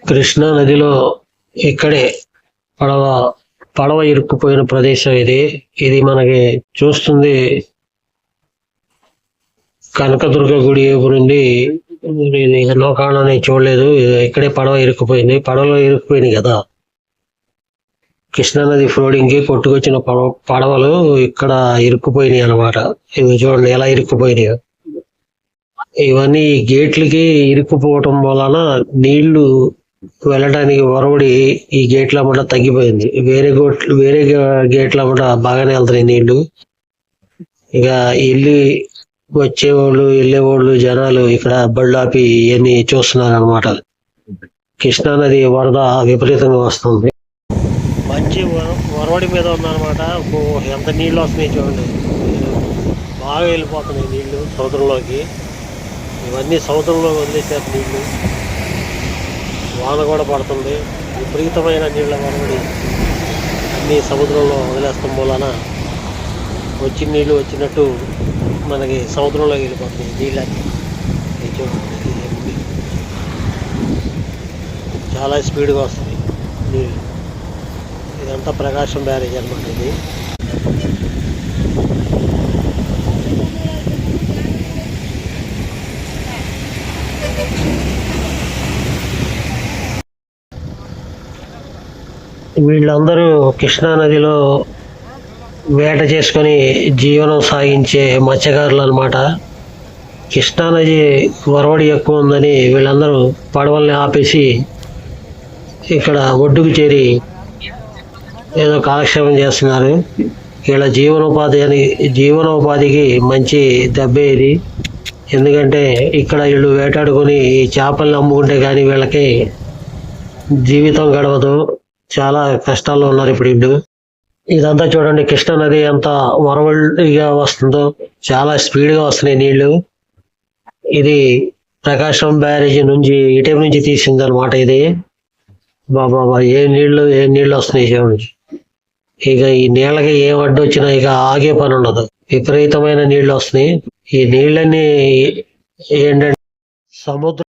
కృష్ణా నదిలో ఇక్కడే పడవ పడవ ఇరుక్కుపోయిన ప్రదేశం ఇది. ఇది మనకి చూస్తుంది కనకదుర్గ గుడి గురించి. ఇది ఎన్నో కాలం నేను చూడలేదు. ఇక్కడే పడవ ఇరుక్కుపోయింది. పడవలో ఇరుక్కుపోయింది కదా. కృష్ణా నది ఫ్లోడింగ్ కి కొట్టుకొచ్చిన పడవలు ఇక్కడ ఇరుక్కుపోయినాయి అన్నమాట. ఇవి చూడండి ఎలా ఇరుక్కుపోయినాయి. ఇవన్నీ గేట్లకి ఇరుక్కుపోవటం వలన నీళ్లు వెళ్ళడానికి ఒరవడి ఈ గేట్ల అమ్మట తగ్గిపోయింది. వేరే గేట్ల అమ్మట బాగానే వెళ్తున్నాయి నీళ్లు. ఇక వచ్చేవాళ్ళు వెళ్ళేవాళ్ళు జనాలు ఇక్కడ బళ్ళాపి ఇవన్నీ చూస్తున్నారు అనమాట. కృష్ణా నది వరద విపరీతంగా వస్తుంది. మంచి ఒరవడి మీద ఉందన్నమాట. ఎంత నీళ్ళు వస్తున్నాయి చూడండి. బాగా వెళ్ళిపోతున్నాయి నీళ్లు సముద్రంలోకి. ఇవన్నీ సముద్రంలో వదిలేసారు నీళ్లు. వాన కూడా పడుతుంది. విపరీతమైన నీళ్ళ వరవడి అన్నీ సముద్రంలో వదిలేస్తాం వలన వచ్చిన నీళ్ళు వచ్చినట్టు మనకి సముద్రంలోకి వెళ్ళిపోతుంది నీళ్ళని. చాలా స్పీడ్గా వస్తుంది నీళ్ళు. ఇదంతా ప్రకాశం బ్యారేజ్ అన్నమాట. ఇది వీళ్ళందరూ కృష్ణా నదిలో వేట చేసుకొని జీవనం సాగించే మత్స్యకారులు అనమాట. కృష్ణా నది వరవడి ఎక్కువ ఉందని వీళ్ళందరూ పడవల్ని ఆపేసి ఇక్కడ ఒడ్డుకు చేరి ఏదో కాలక్షేపం చేస్తున్నారు. వీళ్ళ జీవనోపాధికి మంచి దెబ్బే ఇది. ఎందుకంటే ఇక్కడ వీళ్ళు వేటాడుకొని ఈ చేపల్ని అమ్ముకుంటే కానీ వీళ్ళకి జీవితం గడవదు. చాలా కష్టాల్లో ఉన్నారు ఇప్పుడు వీళ్ళు. ఇదంతా చూడండి, కృష్ణా నది ఎంత వరవడిగా వస్తుందో. చాలా స్పీడ్గా వస్తున్నాయి నీళ్లు. ఇది ప్రకాశం బ్యారేజీ నుంచి ఇటీవల నుంచి తీసింది అనమాట. ఇది బాబా ఏ నీళ్లు వస్తున్నాయి చూడండి. ఇక ఈ నీళ్ళకి ఏం అడ్డు వచ్చినా ఇక ఆగే పని ఉండదు. విపరీతమైన నీళ్లు వస్తున్నాయి. ఈ నీళ్ళని ఏంటంటే సముద్రం